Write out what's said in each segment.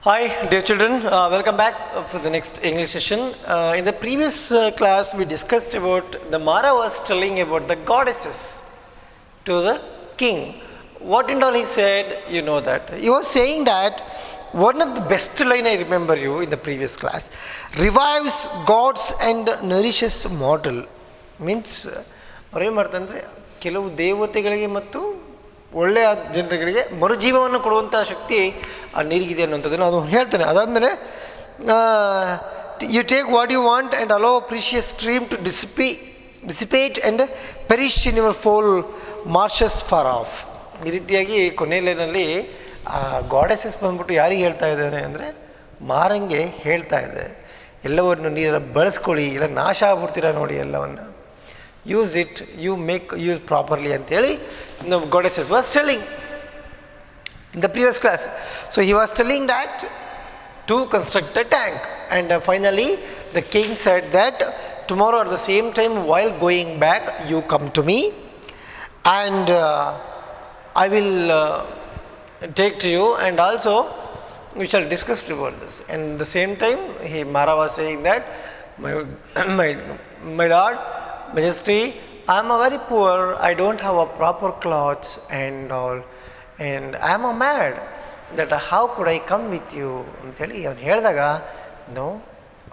Hi, dear children. Welcome back for the next English session. In the previous class, we discussed about the Mara was telling about the goddesses to the king. What and all he said, you know that. He was saying that one of the best line I remember you in the previous class, revives gods and nourishes mortal. Means, ಅವ್ರೇನು ಮಾಡ್ತಾರಂದರೆ ಕೆಲವು ದೇವತೆಗಳಿಗೆ ಮತ್ತು ಒಳ್ಳೆಯ ಜನರುಗಳಿಗೆ ಮರುಜೀವವನ್ನು ಕೊಡುವಂಥ ಶಕ್ತಿ ಆ ನೀರಿಗಿದೆ ಅನ್ನೋಂಥದ್ದನ್ನು ಅದು ಹೇಳ್ತಾನೆ. ಅದಾದಮೇಲೆ you take what you want and allow precious stream to dissipate and perish in your foul marshes far off. ಈ ರೀತಿಯಾಗಿ ಕೊನೆಯಲ್ಲಿ ಗಾಡೆಸಸ್ ಬಂದ್ಬಿಟ್ಟು ಯಾರಿಗೆ ಹೇಳ್ತಾ ಇದ್ದಾರೆ ಅಂದರೆ ಮಾರಂಗೆ ಹೇಳ್ತಾ ಇದೆ, ಎಲ್ಲವನ್ನು ನೀರನ್ನು ಬಳಸ್ಕೊಳ್ಳಿ, ಇಲ್ಲ ನಾಶ ಆಗ್ಬಿಡ್ತೀರ ನೋಡಿ ಎಲ್ಲವನ್ನು, use it, you make use properly anteli the goddesses was telling in the previous class. So he was telling that to construct a tank, and finally the king said that tomorrow at the same time while going back you come to me and I will take to you, and also we shall discuss about this. And at the same time Mara was saying that my lord Majesty, I am a very poor, I don't have a proper clothes and all, and I am a mad, that how could I come with you ಅಂತೇಳಿ ಅವನು ಹೇಳಿದಾಗ, no,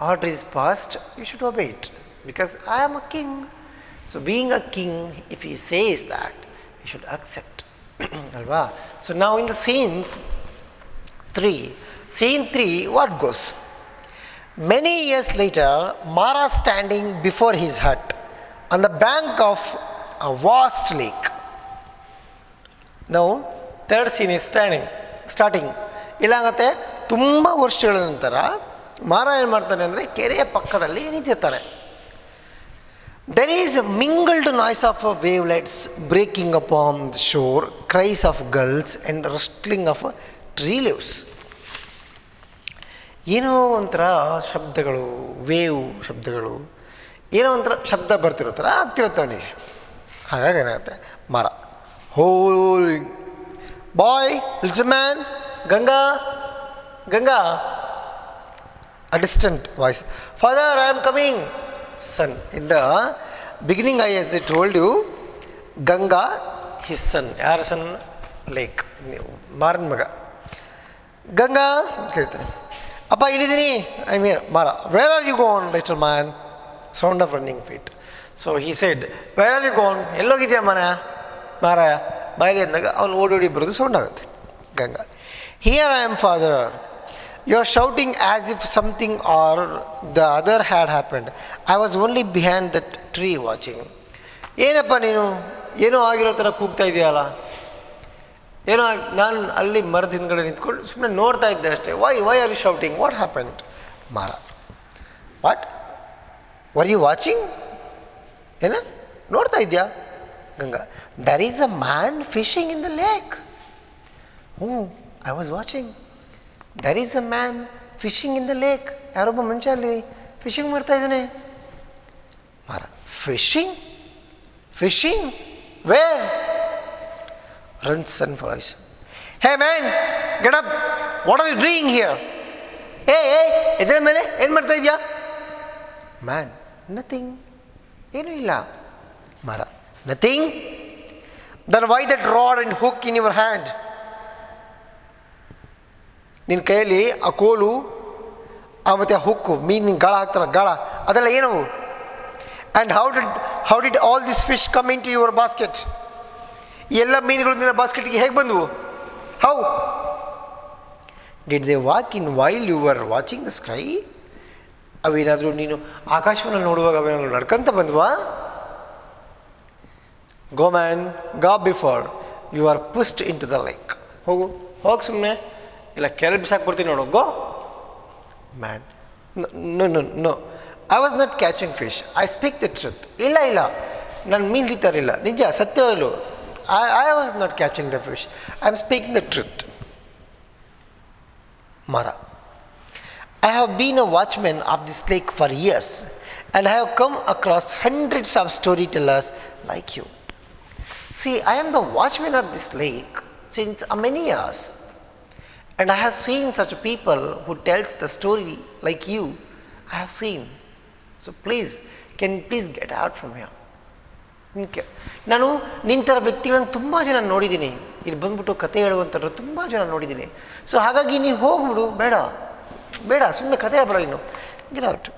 order is passed, you should obey it, because I am a king. So being a king, if he says that, you should accept. ಅಲ್ವಾ? So now in the scene 3, what goes? Many years later, Mara standing before his hut on the bank of a vast lake. Now, third scene is starting. ಇಲ್ಲಾಗತ್ತೆ ತುಂಬ ವರ್ಷಗಳ ನಂತರ ಮಾರ ಏನು ಮಾಡ್ತಾನೆ ಅಂದರೆ ಕೆರೆಯ ಪಕ್ಕದಲ್ಲಿ ನಿಂತಿರ್ತಾನೆ. There is a mingled noise of wavelets breaking upon the shore, cries of gulls and rustling of tree leaves. ಏನೋ ಒಂಥರ ಶಬ್ದಗಳು, ವೇವ್ ಶಬ್ದಗಳು, ಏನೋ ಒಂಥರ ಶಬ್ದ ಬರ್ತಿರೋ ಥರ ಆಗ್ತಿರುತ್ತೆ ಅವನಿಗೆ. ಹಾಗಾಗಿ ಏನಾಗುತ್ತೆ, Mara hole boy little man Ganga a distant voice, father I am coming. Son in the beginning I as I told you, Ganga his son. ಯಾರ ಸನ್? ಲೇಕ್, ಮಾರನ ಮಗ ಗಂಗಾ ಕೇಳ್ತಾನೆ. ಅಪ್ಪ ಇಲ್ಲಿದ್ದೀನಿ, I mean Mara. Where are you gone little man? Sound of running feet. So he said, where are you gone? ಎಲ್ಲೋಗಿದ್ಯಾ ಮಾರಾಯ ಬಾಯಿದೆ ಅಂದಾಗ ಅವನು ಓಡೋಡಿ ಬರೋದು ಸೌಂಡ್ ಆಗುತ್ತೆ. Ganga, here I am father, you are shouting as if something or the other had happened, I was only behind that tree watching. ಏನಪ್ಪ ನೀನು ಏನೋ ಆಗಿರೋ ಥರ ಕೂಗ್ತಾ ಇದೆಯಲ್ಲ, ಏನೋ ನಾನು ಅಲ್ಲಿ ಮರದ ಹಿಂದ್ಗಡೆ ನಿಂತ್ಕೊಂಡು ಸುಮ್ಮನೆ ನೋಡ್ತಾ ಇದ್ದೆ ಅಷ್ಟೇ. Why are you shouting? What happened? Mara, what were you watching? ಏನ ನೋಡ್ತಾ ಇದೆಯಾ? Ganga, there is a man fishing in the lake. I was watching. There is a man fishing in the lake. ಯಾರೊಬ್ಬ ಮನುಷ್ಯ ಅಲ್ಲಿ ಫಿಶಿಂಗ್ ಮಾಡ್ತಾ ಇದ್ದಾನೆ. Mara, fishing where? Runs son voice, hey man get up, what are you doing here? ಎದ್ರ ಮೇಲೆ ಏನು ಮಾಡ್ತಾ ಇದೆಯಾ? ಮ್ಯಾನ್, ನಥಿಂಗ್, ಏನೂ ಇಲ್ಲ. Mara, nothing? Then why that rod and hook in your hand? ನಿನ್ನ ಕೈಯಲ್ಲಿ ಆ ಕೋಲು ಮತ್ತು ಆ ಹುಕ್ಕು, ಮೀನಿನ ಗಾಳ ಹಾಕ್ತಾರ ಗಾಳ, ಅದೆಲ್ಲ ಏನವು? And how did all this fish come in to your basket? ಈ ಎಲ್ಲ ಮೀನುಗಳು ನಿನ್ನ ಬಾಸ್ಕೆಟ್ಗೆ ಹೇಗೆ ಬಂದವು? How did they walk in while you were watching the sky? ಅವೇನಾದರೂ ನೀನು ಆಕಾಶವನ್ನು ನೋಡುವಾಗ ಅವೇನಾದರೂ ನಡ್ಕೊಂತ ಬಂದ್ವಾ? Go man, go before you are pushed in to the lake. ಹೋಗಿ ಸುಮ್ಮನೆ, ಇಲ್ಲ ಕೆರೆ ಬಿಸಾಕ್ಬಿಡ್ತೀನಿ ನೋಡು, go. Man, no I was not catching fish, I speak the truth. ಇಲ್ಲ ನಾನು ಮೀನು ಹಿಡಿತಾರಿಲ್ಲ, ನಿಜ ಸತ್ಯವಾಗಲು, I was not catching the fish, I am speaking the truth. Mara, I have been a watchman of this lake for years, and I have come across hundreds of storytellers like you. See, I am the watchman of this lake since many years, And I have seen such people who tells the story like you. I have seen. So please, can you please get out from here? ನಾನು ನಿನ್ನ ಥರ ವ್ಯಕ್ತಿಗಳನ್ನು ತುಂಬ ಜನ ನೋಡಿದ್ದೀನಿ, ಇಲ್ಲಿ ಬಂದ್ಬಿಟ್ಟು ಕತೆ ಹೇಳುವಂಥವ್ರು ತುಂಬ ಜನ ನೋಡಿದ್ದೀನಿ. ಸೊ ಹಾಗಾಗಿ ನೀವು ಹೋಗ್ಬಿಡು, ಬೇಡ ಬೇಡ, ಸುಮ್ಮನೆ ಕತೆ ಹೇಳ್ಬೇಡ ನೀನು, get out.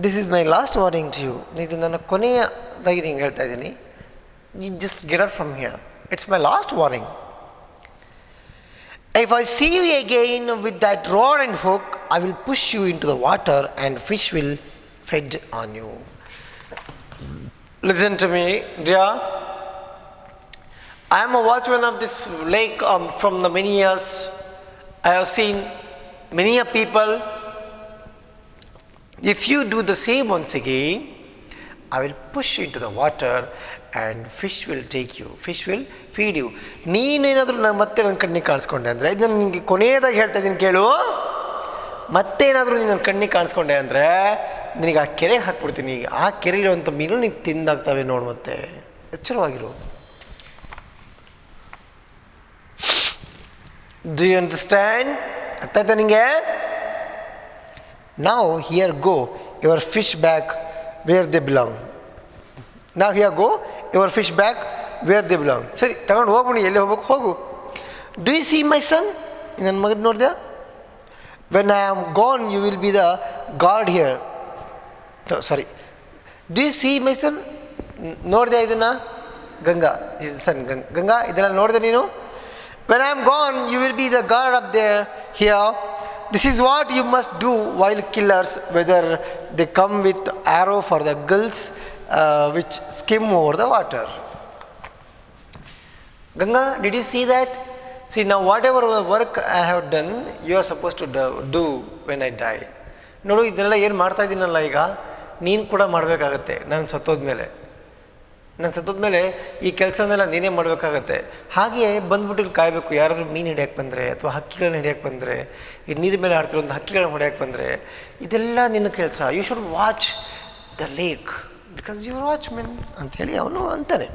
This is my last warning to you. ಇದು ನನ್ನ ಕೊನೆಯದಾಗಿ ನಿಂಗೆ ಹೇಳ್ತಾ ಇದ್ದೀನಿ. You just get out from here. It's my last warning. If I see you again with that rod and hook, I will push you into the water and fish will feed on you. Listen to me, dear. I am a watchman of this lake from the many years. I have seen many people. If you do the same once again, I will push you into the water and fish will take you, fish will feed you. ನೀನೇನಾದರೂ ಮತ್ತೆ ನನ್ನ ಕಣ್ಣಿಗೆ ಕಾಣಿಸ್ಕೊಂಡೆ ಅಂದರೆ, ಇದು ನಾನು ನಿಮಗೆ ಕೊನೆಯದಾಗಿ ಹೇಳ್ತಾ ಇದ್ದೀನಿ ಕೇಳು, ಮತ್ತೇನಾದರೂ ನೀನು ನನ್ನ ಕಣ್ಣಿಗೆ ಕಾಣಿಸ್ಕೊಂಡೆ ಅಂದರೆ ನಿನಗೆ ಆ ಕೆರೆಗೆ ಹಾಕ್ಬಿಡ್ತೀನಿ. ಆ ಕೆರೆಲಿರುವಂಥ ಮೀನು ನೀನು ತಿಂದಾಗ್ತವೆ ನೋಡು, ಮತ್ತೆ ಎಚ್ಚರವಾಗಿರು. Do you understand? ಅರ್ಥ ಆಯ್ತಾ ನಿಮಗೆ? Now here go your fish back where they belong. Now here go your fish back where they belong. ಸರಿ, ತಗೊಂಡು ಹೋಗ್ಬಿಡಿ, ಎಲ್ಲಿ ಹೋಗ್ಬೇಕು ಹೋಗು. Do you see my son? ನನ್ನ ಮಗನ ನೋಡಿದೆ. When I am gone you will be the guard here. Sorry. Do you see my son? ನೋಡಿದೆ ಇದನ್ನು? Ganga is the son. Ganga ಇದನ್ನು ನೋಡಿದೆ ನೀನು? When I am gone you will be the guard up there here. This is what you must do while killers, whether they come with arrow for the gulls which skim over the water. Ganga, did you see that? See, now whatever work I have done, you are supposed to do when I die. ನೋಡು, ಇದನ್ನೆಲ್ಲ ಏನು ಮಾಡ್ತಾ ಇದ್ದೀನಲ್ಲ ಈಗ, ನೀನು ಕೂಡ ಮಾಡಬೇಕಾಗತ್ತೆ. ನಾನು ಸತ್ತೋದ್ಮೇಲೆ ಈ ಕೆಲಸವನ್ನೆಲ್ಲ ನೀನೇ ಮಾಡಬೇಕಾಗತ್ತೆ. ಹಾಗೆಯೇ ಬಂದ್ಬಿಟ್ಟು ಇಲ್ಲಿ ಕಾಯಬೇಕು. ಯಾರಾದರೂ ಮೀನು ಹಿಡಿಯೋಕ್ಕೆ ಬಂದರೆ ಅಥವಾ ಹಕ್ಕಿಗಳನ್ನ ಹಿಡಿಯೋಕ್ಕೆ ಬಂದರೆ, ಈ ನೀರ ಮೇಲೆ ಆಡ್ತಿರೋಂಥ ಹಕ್ಕಿಗಳನ್ನ ಹೊಡೆಯೋಕ್ಕೆ ಬಂದರೆ, ಇದೆಲ್ಲ ನಿನ್ನ ಕೆಲಸ. You should watch the lake because you are watchmen ಅಂಥೇಳಿ ಅವನು ಅಂತಾನೆ.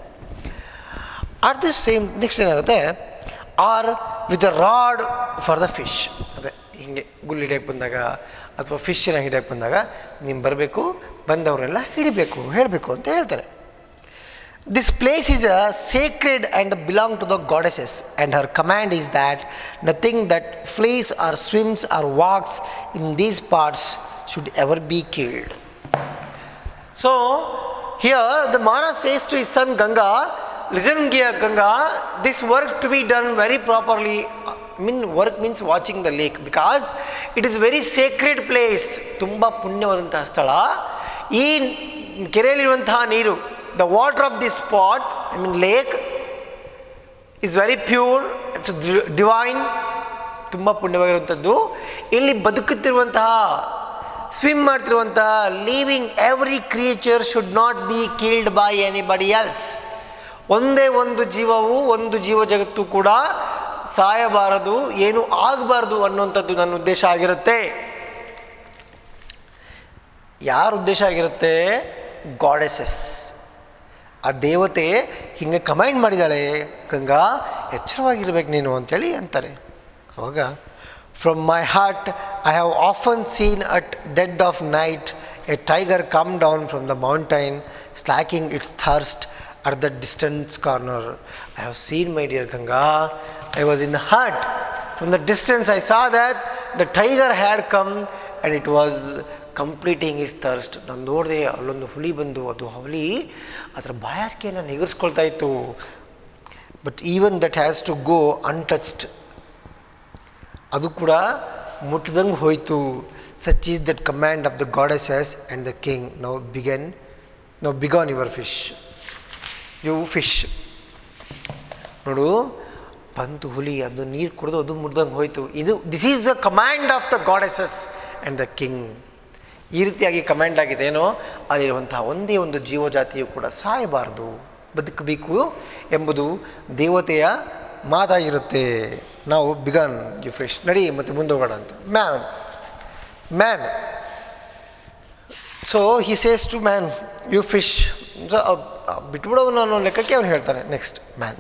ಅಟ್ ದಿ ಸೇಮ್ ನೆಕ್ಸ್ಟ್ ಏನಾಗುತ್ತೆ, are with a rod for the fish. ಅದೇ ಹೀಗೆ ಗುಲ್ಲಿ ಹಿಡಿಯೋಕ್ಕೆ ಬಂದಾಗ ಅಥವಾ ಫಿಶ್ಶನ್ನ ಹಿಡಿಯೋಕ್ಕೆ ಬಂದಾಗ ನೀವು ಬರಬೇಕು, ಬಂದವರೆಲ್ಲ ಹಿಡಿಬೇಕು, ಹೇಳಬೇಕು ಅಂತ ಹೇಳ್ತಾರೆ. This place is sacred and belong to the goddesses, and her command is that nothing that flees or swims or walks in these parts should ever be killed. So here the Maharaj says to his son Ganga, listen here Ganga, this work to be done very properly. Work means watching the lake, because it is very sacred place. ತುಂಬ ಪುಣ್ಯವಾದಂತಹ ಸ್ಥಳ. ಈ ಕೆರೆಯಲ್ಲಿರುವಂತಹ ನೀರು, the water of this spot, lake, is very pure, it's divine, ತುಂಬ ಪುಣ್ಯವಾಗಿರುವಂಥದ್ದು. ಇಲ್ಲಿ ಬದುಕುತ್ತಿರುವಂತಹ, swim ಮಾಡ್ತಿರುವಂತಹ living every creature should not be killed by anybody else. ಒಂದೇ ಒಂದು ಜೀವವು, ಒಂದು ಜೀವ ಜಗತ್ತು ಕೂಡ ಸಾಯಬಾರದು, ಏನು ಆಗಬಾರ್ದು ಅನ್ನುವಂಥದ್ದು ನನ್ನ ಉದ್ದೇಶ ಆಗಿರುತ್ತೆ. ಯಾರ ಉದ್ದೇಶ ಆಗಿರುತ್ತೆ? ಗಾಡೆಸಸ್. ಆ ದೇವತೆ ಹೀಗೆ ಕಮೆಂಟ್ ಮಾಡಿದ್ದಾಳೆ, ಗಂಗಾ ಎಚ್ಚರವಾಗಿರ್ಬೇಕು ನೀನು ಅಂಥೇಳಿ ಅಂತಾರೆ. ಅವಾಗ from my heart I have often seen at dead of night a tiger come down from the mountain slaking its thirst at the distance corner. I have seen, my dear Ganga, I was in the hut. From the distance I saw that the tiger had come and it was completing his thirst. ನಾನು ನೋಡಿದೆ, ಅಲ್ಲೊಂದು ಹುಲಿ ಬಂದು, ಅದು ಹುಲಿ ಅದರ ಬಾಯಾರಿಕೆಯನ್ನು ನಿಗರಿಸ್ಕೊಳ್ತಾ ಇತ್ತು. But even that has to go untouched, ಅದು ಕೂಡ ಮುಟ್ಟದಂಗೆ ಹೋಯಿತು. Such is that command of the goddesses and the king. Now begone your fish, you fish. ನೋಡು, ಬಂತು ಹುಲಿ, ಅದು ನೀರು ಕುಡಿದು ಅದು ಮುಡ್ದಂಗೆ ಹೋಯಿತು. This is the command of the goddesses and the king. ಈ ರೀತಿಯಾಗಿ ಕಮ್ಯಾಂಡ್ ಆಗಿದೇನೋ, ಅಲ್ಲಿರುವಂತಹ ಒಂದೇ ಒಂದು ಜೀವಜಾತಿಯು ಕೂಡ ಸಾಯಬಾರದು, ಬದುಕಬೇಕು ಎಂಬುದು ದೇವತೆಯ ಮಾತಾಗಿರುತ್ತೆ. ನಾವು ಬಿಗಾನ್ ಯು ಫಿಶ್, ನಡಿ ಮತ್ತು ಮುಂದೆ ಹೋಗೋಣ ಅಂತ. Man so he says to man you fish. So ಬಿಟ್ಬಿಡೋನು ಅನ್ನೋ ಲೆಕ್ಕಕ್ಕೆ ಅವನು ಹೇಳ್ತಾನೆ. Next man,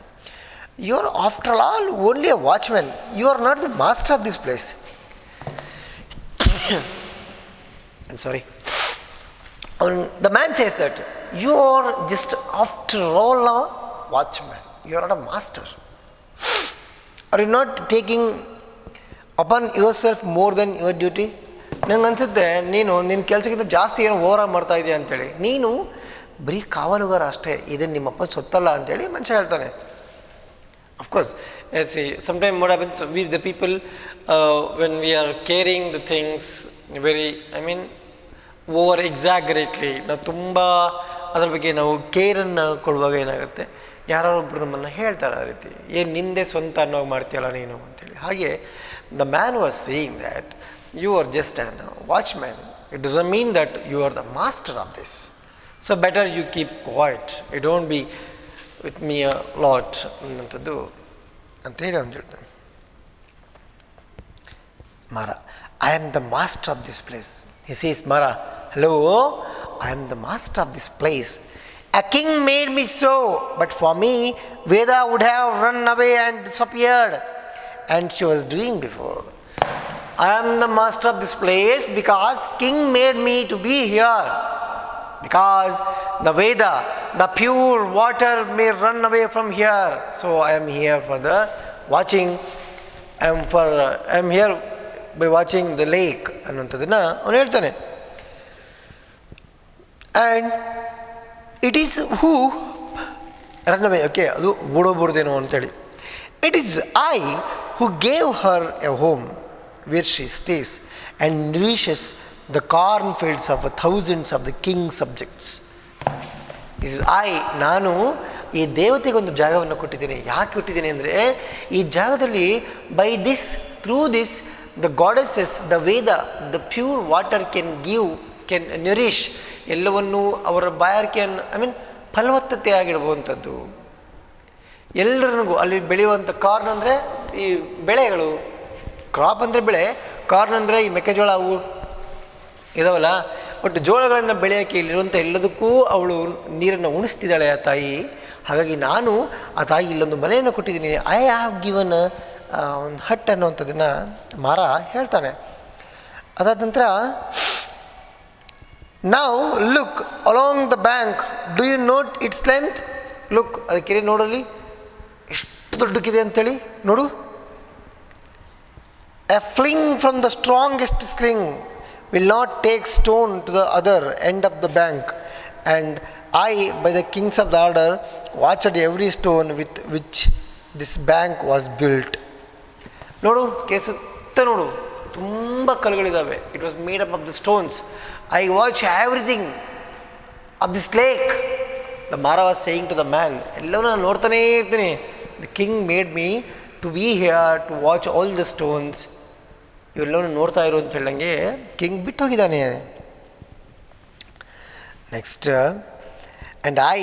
you are after all only a watchman, you are not the master of this place. I am sorry. The man says that you are just after all a watchman, you are not a master. Are you not taking upon yourself more than your duty? ನಂಗೆ ಅನಿಸುತ್ತೆ ನೀನು ನಿನ್ನ ಕೆಲಸಕ್ಕಿಂತ ಜಾಸ್ತಿ ಏನೋ ಓವರಾಗಿ ಮಾಡ್ತಾ ಇದೆಯಾ ಅಂತೇಳಿ. ನೀನು ಬರೀ ಕಾವಲುಗಾರ ಅಷ್ಟೇ, ಇದನ್ನು ನಿಮ್ಮಪ್ಪ ಸೊತ್ತಲ್ಲ ಅಂತೇಳಿ ಮನುಷ್ಯ ಹೇಳ್ತಾನೆ. Of course sometimes what happens, we the people when we are carrying the things very, over exaggeratedly, ನಾವು ತುಂಬ ಅದ್ರ ಬಗ್ಗೆ ನಾವು ಕೇರನ್ನು ಕೊಡುವಾಗ ಏನಾಗುತ್ತೆ, ಯಾರೊಬ್ಬರು ನಮ್ಮನ್ನು ಹೇಳ್ತಾರೆ ಆ ರೀತಿ, ಏನು ನಿಂದೆ ಸ್ವಂತ ಅನ್ನೋಗಿ ಮಾಡ್ತೀಯಲ್ಲ ನೀನು ಅಂತೇಳಿ. ಹಾಗೆ the man was saying that you are just an watchman, it doesn't mean that you are the master of this. So better you keep quiet, you don't be with me a lot ಅನ್ನೋಂಥದ್ದು ಅಂತೇಳಿ ಅವ್ನು ಹೇಳ್ತಾನೆ. Mara, I am the master of this place. He says, Mara, hello, I am the master of this place. A king made me so, but for me, Veda would have run away and disappeared. And she was doing before. I am the master of this place because king made me to be here. Because the Veda, the pure water may run away from here. So I am here for the watching. I am here by watching the lake ಅನ್ನೋಂಥದ್ದನ್ನು ಅವನು ಹೇಳ್ತಾನೆ. And it is who run away, okay, ಅದು ಓಡೋಗ್ಬಿಡ್ದೇನೋ ಅಂತೇಳಿ. It is I who gave Har A home where she stays and nourishes the corn fields of thousands of the king's subjects. This is I, ನಾನು ಈ ದೇವತೆಗೊಂದು ಜಾಗವನ್ನು ಕೊಟ್ಟಿದ್ದೀನಿ. ಯಾಕೆ ಕೊಟ್ಟಿದ್ದೀನಿ ಅಂದರೆ, ಈ ಜಾಗದಲ್ಲಿ by this, through this, the goddesses, the Veda, the pure water can nourish ಎಲ್ಲವನ್ನು ಅವರ ಬಾಯಾರಿಕೆಯನ್ನು ಫಲವತ್ತತೆ ಆಗಿಡುವಂಥದ್ದು. ಎಲ್ಲರಿಗೂ ಅಲ್ಲಿ ಬೆಳೆಯುವಂಥ ಕಾರ್ನ್ ಅಂದರೆ ಈ ಬೆಳೆಗಳು, ಕ್ರಾಪ್ ಅಂದರೆ ಬೆಳೆ, ಕಾರ್ನ್ ಅಂದರೆ ಈ ಮೆಕ್ಕೆಜೋಳ ಅವು ಇದಾವಲ್ಲ, ಬಟ್ ಜೋಳಗಳನ್ನು ಬೆಳೆಯೋಕ್ಕೆ ಇಲ್ಲಿರುವಂಥ ಎಲ್ಲದಕ್ಕೂ ಅವಳು ನೀರನ್ನು ಉಣಿಸ್ತಿದ್ದಾಳೆ ಆ ತಾಯಿ. ಹಾಗಾಗಿ ನಾನು ಆ ತಾಯಿ ಇಲ್ಲೊಂದು ಮನೆಯನ್ನು ಕೊಟ್ಟಿದ್ದೀನಿ. ಐ ಹ್ಯಾವ್ ಗಿವನ್ ಒಂದು ಹಟ್ ಅನ್ನುವಂಥದ್ದನ್ನು ಮಾರ ಹೇಳ್ತಾನೆ. ಅದಾದ ನಂತರ, ನಾವು look along the bank, do you note its length? Look, ಅದಕ್ಕೆ ನೋಡಲಿ ಎಷ್ಟು ದೊಡ್ಡಕ್ಕಿದೆ ಅಂಥೇಳಿ ನೋಡು. A fling from the strongest sling will not take stone to the other end of the bank, and I by the kings of the order watched every stone with which this bank was built. ನೋಡು, ಸುತ್ತ ನೋಡು, ತುಂಬ ಕಲ್ಲುಗಳಿದ್ದಾವೆ. It was made up of the stones. I watch everything of this lake. The Mara was saying to the man, ಎಲ್ಲವೂ ನಾನು ನೋಡ್ತಾನೇ ಇರ್ತೀನಿ. The king made me to be here to watch all the stones. ಇವೆಲ್ಲವೂ ನೋಡ್ತಾ ಇರು ಅಂತ ಹೇಳಂಗೆ king ಬಿಟ್ಟು ಹೋಗಿದ್ದಾನೆ. Next, and I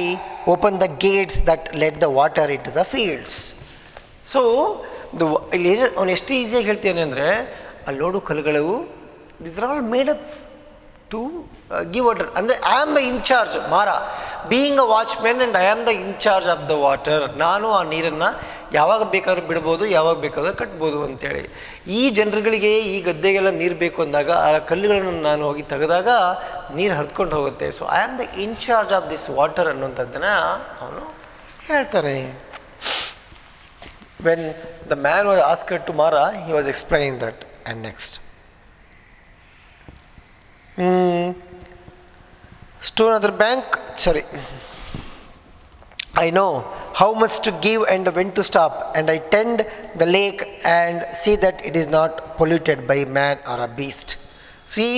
open the gates that let the water in to the fields. So ಇಲ್ಲಿ ಅವನು ಎಷ್ಟು ಈಸಿಯಾಗಿ ಹೇಳ್ತಾನೆ ಅಂದರೆ, ಅಲ್ಲಿ ನೋಡು ಕಲ್ಲುಗಳು, this are all made up to give water. ಅಂದರೆ ಐ ಆಮ್ ದ ಇನ್ಚಾರ್ಜ್, ಮಾರ being a watchman and I am the incharge of the water. ನಾನು ಆ ನೀರನ್ನು ಯಾವಾಗ ಬೇಕಾದ್ರೂ ಬಿಡ್ಬೋದು, ಯಾವಾಗ ಬೇಕಾದ್ರೂ ಕಟ್ಬೋದು ಅಂತೇಳಿ. ಈ ಜನರುಗಳಿಗೆ ಈ ಗದ್ದೆಗೆಲ್ಲ ನೀರು ಬೇಕು ಅಂದಾಗ ಆ ಕಲ್ಲುಗಳನ್ನು ನಾನು ಹೋಗಿ ತೆಗೆದಾಗ ನೀರು ಹರಿದ್ಕೊಂಡು ಹೋಗುತ್ತೆ. So I am the incharge of this water ಅನ್ನುವಂಥದ್ದನ್ನು ಅವನು ಹೇಳ್ತಾರೆ. When the man was asked to Mara, he was explaining that. And next, stone other bank, sorry, I know how much to give and when to stop, and I tend the lake and see that it is not polluted by man or a beast. See,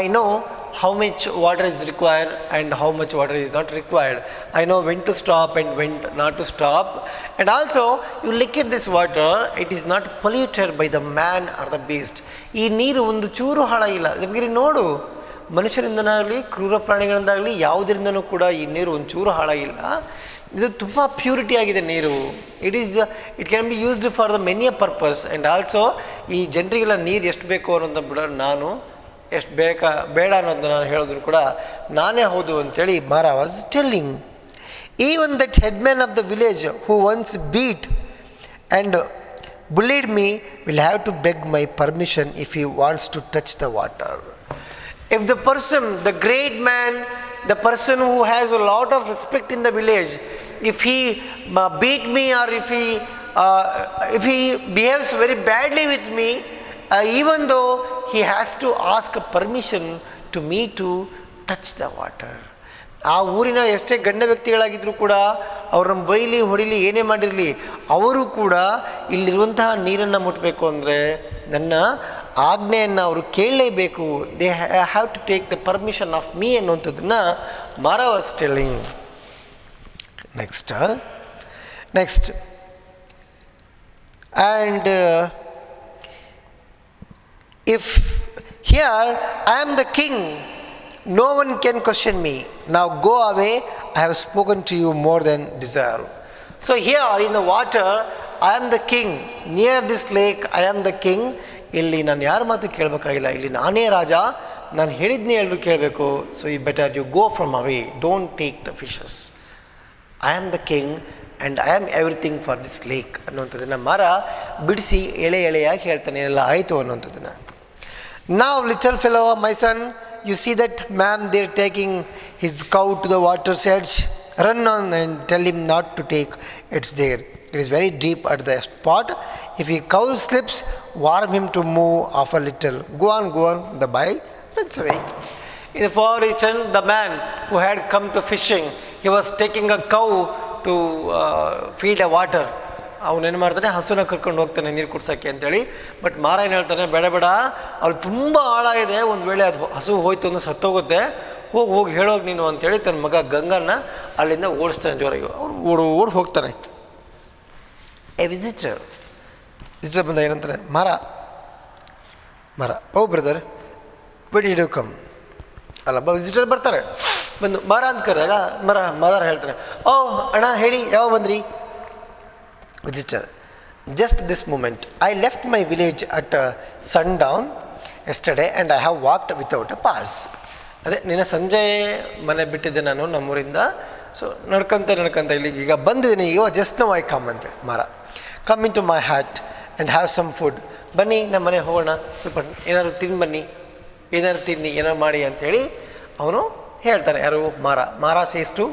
I know how much water is required and how much water is not required. I know when to stop and when not to stop. And also, you look at this water, it is not polluted by the man or the beast. ಈ ನೀರು ಒಂದು ಚೂರು ಹಾಳಾಗಿಲ್ಲ. ನಿಮಗೆ ನೋಡು, ಮನುಷ್ಯರಿಂದನಾಗಲಿ ಕ್ರೂರ ಪ್ರಾಣಿಗಳಿಂದಾಗಲಿ ಯಾವುದರಿಂದನೂ ಕೂಡ ಈ ನೀರು ಒಂಚೂರು ಹಾಳಾಗಿಲ್ಲ. ಇದು ತುಂಬ ಪ್ಯೂರಿಟಿ ಆಗಿದೆ ನೀರು. It can be used for the many a purpose. And also ಈ ಜನರಿಗೆಲ್ಲ ನೀರು ಎಷ್ಟು ಬೇಕು ಅನ್ನೋದನ್ನ ಬಿಡ, ನಾನು ಎಷ್ಟು ಬೇಡ ಅನ್ನೋದನ್ನ ನಾನು ಹೇಳೋದನ್ನು ಕೂಡ ನಾನೇ ಹೌದು ಅಂಥೇಳಿ ಮಾರ was telling. Even that headman of the village who once beat and bullied me will have to beg my permission if he wants to touch the water. If the person, the great man, the person who has a lot of respect in the village, if he beat me or if he behaves very badly with me, even though he has to ask permission to me to touch the water. ಆ ಊರಿನ ಎಷ್ಟೇ ಗಣ್ಯ ವ್ಯಕ್ತಿಗಳಾಗಿದ್ದರೂ ಕೂಡ ಅವ್ರನ್ನ ಬೈಲಿ ಹೊಡಿಲಿ ಏನೇ ಮಾಡಿರಲಿ, ಅವರು ಕೂಡ ಇಲ್ಲಿರುವಂತಹ ನೀರನ್ನು ಮುಟ್ಟಬೇಕು ಅಂದರೆ ನನ್ನ ಆಜ್ಞೆಯನ್ನು ಅವರು ಕೇಳಲೇಬೇಕು. They have to take the permission of me ಅನ್ನುವಂಥದ್ದನ್ನು Mara was telling. Next and if here I am the king, no one can question me. Now go away, I have spoken to you more than desire. So here in the water, I am the king. Near this lake, I am the king. ಇಲ್ಲಿ ನಾನು ಯಾರ ಮಾತು ಕೇಳಬೇಕಾಗಿಲ್ಲ, ಇಲ್ಲಿ ನಾನೇ ರಾಜ, ನಾನು ಹೇಳಿದ್ನೇ ಎಲ್ಲರೂ ಕೇಳಬೇಕು. So you better you go from away, don't take the fishes. I am the king and I am everything for this lake ಅನ್ನುವಂಥದ್ದನ್ನು ಮರ ಬಿಡಿಸಿ ಎಳೆಯಾಗಿ ಹೇಳ್ತಾನೆ, ಎಲ್ಲ ಆಯಿತು ಅನ್ನುವಂಥದ್ದನ್ನು. Now little fellow, my son, you see that man there taking his cow to the water's edge. Run on and tell him not to take, it's there. It is very deep at the spot. If his cow slips, warn him to move off a little. Go on, the boy runs away. In the far region, the man who had come to fishing, he was taking a cow to feed a water. ಅವನೇನು ಮಾಡ್ತಾನೆ, ಹಸುನ ಕರ್ಕೊಂಡು ಹೋಗ್ತಾನೆ ನೀರು ಕುಡ್ಸೋಕ್ಕೆ ಅಂತೇಳಿ. But ಮಾರ ಏನು ಹೇಳ್ತಾನೆ, ಬೇಡ ಅಲ್ಲಿ ತುಂಬ ಆಳ ಇದೆ, ಒಂದು ವೇಳೆ ಅದು ಹಸು ಹೋಯ್ತು ಅಂದ್ರೆ ಸತ್ತೋಗುತ್ತೆ, ಹೋಗಿ ಹೇಳೋಗಿ ನೀನು ಅಂತೇಳಿ ತನ್ನ ಮಗ ಗಂಗನ್ನ ಅಲ್ಲಿಂದ ಓಡಿಸ್ತಾನೆ ಜೋರಾಗಿ. ಅವ್ರು ಓಡಿ ಹೋಗ್ತಾನೆ. ಎ ವಿಸಿಟರ್ ಬಂದ ಏನಂತಾನೆ, Mara oh brother where did you come. ಅಲ್ಲಬ್ಬ ವಿಸಿಟರ್ ಬರ್ತಾರೆ, ಬಂದು ಮರ ಅಂತ ಕರೆದಾಗ ಮರ ಹೇಳ್ತಾರೆ, ಓ ಅಣ್ಣ ಹೇಳಿ ಯಾವ ಬಂದ್ರಿ. Visitor, just this moment, I left my village at sundown yesterday and I have walked without a pass. ಅದೇ ನಿನ್ನೆ ಸಂಜೆ ಮನೆ ಬಿಟ್ಟಿದ್ದೆ ನಾನು ನಮ್ಮೂರಿಂದ. ಸೊ ನಡ್ಕೊಂತ ಇಲ್ಲಿಗೆ ಈಗ ಬಂದಿದ್ದೀನಿ, ಈಗ ಜಸ್ಟ್ ನೋ ಐ ಕಮ್ ಅಂತೇಳಿ Mara. Come in to my hut and have some food. ಬನ್ನಿ ನಮ್ಮ ಮನೆ ಹೋಗೋಣ, ಸ್ವಲ್ಪ ಏನಾದ್ರು ಬನ್ನಿ, ಏನಾದ್ರು ತಿನ್ನಿ, ಏನಾರು ಮಾಡಿ ಅಂಥೇಳಿ ಅವನು ಹೇಳ್ತಾನೆ. ಯಾರು Mara says to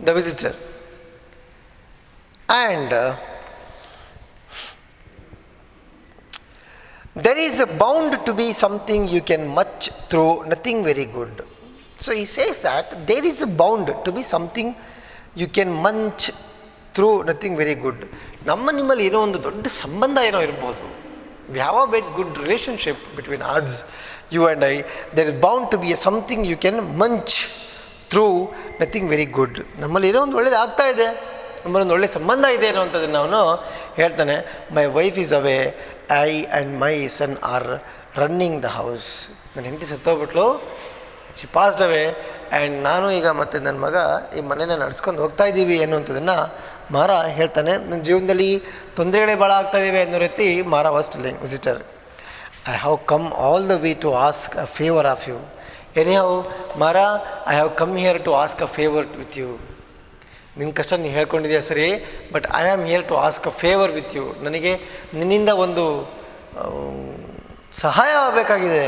the visitor. And there is bound to be something you can munch through, nothing very good. So he says that there is bound to be something you can munch through, nothing very good. ನಿಮ್ಮಲ್ಲಿ ಏನೋ ಒಂದು ದೊಡ್ಡ ಸಂಬಂಧ ಏನೋ ಇರ್ಬೋದು. We have a very good relationship between us, you and I. There is bound to be something you can munch through, nothing very good. ನಮ್ಮಲ್ಲಿ ಏನೋ ಒಂದು ಒಳ್ಳೇದು ಆಗ್ತಾ ಇದೆ, ನಮ್ಮಲ್ಲೊಂದು ಒಳ್ಳೆ ಸಂಬಂಧ ಇದೆ ಅನ್ನೋವಂಥದ್ದನ್ನು ಅವನು ಹೇಳ್ತಾನೆ. My wife is away, I and my son are running the house. ನನ್ನ ಹೆಂಡತಿ ಸತ್ತೋಗ್ಬಿಟ್ಲು, ಶಿ ಪಾಸ್ಡ್ ಅವೇ, ಆ್ಯಂಡ್ ನಾನು ಈಗ ಮತ್ತು ನನ್ನ ಮಗ ಈ ಮನೇನ ನಡ್ಸ್ಕೊಂಡು ಹೋಗ್ತಾ ಇದ್ದೀವಿ ಅನ್ನುವಂಥದ್ದನ್ನು ಮಾರ ಹೇಳ್ತಾನೆ. ನನ್ನ ಜೀವನದಲ್ಲಿ ತೊಂದರೆಗಳೇ ಭಾಳ ಆಗ್ತಾಯಿವೆ ಅನ್ನೋ ರೀತಿ Mara was telling visitor. I have come all the way to ask a favour of you. Anyhow Mara, I have come here to ask a favour with you. ನಿನ್ನ ಕಷ್ಟ ನೀನು ಹೇಳ್ಕೊಂಡಿದೆಯಾ ಸರಿ, but I am here to ask a favour with you. ನನಗೆ ನಿನ್ನಿಂದ ಒಂದು ಸಹಾಯ ಆಗಬೇಕಾಗಿದೆ.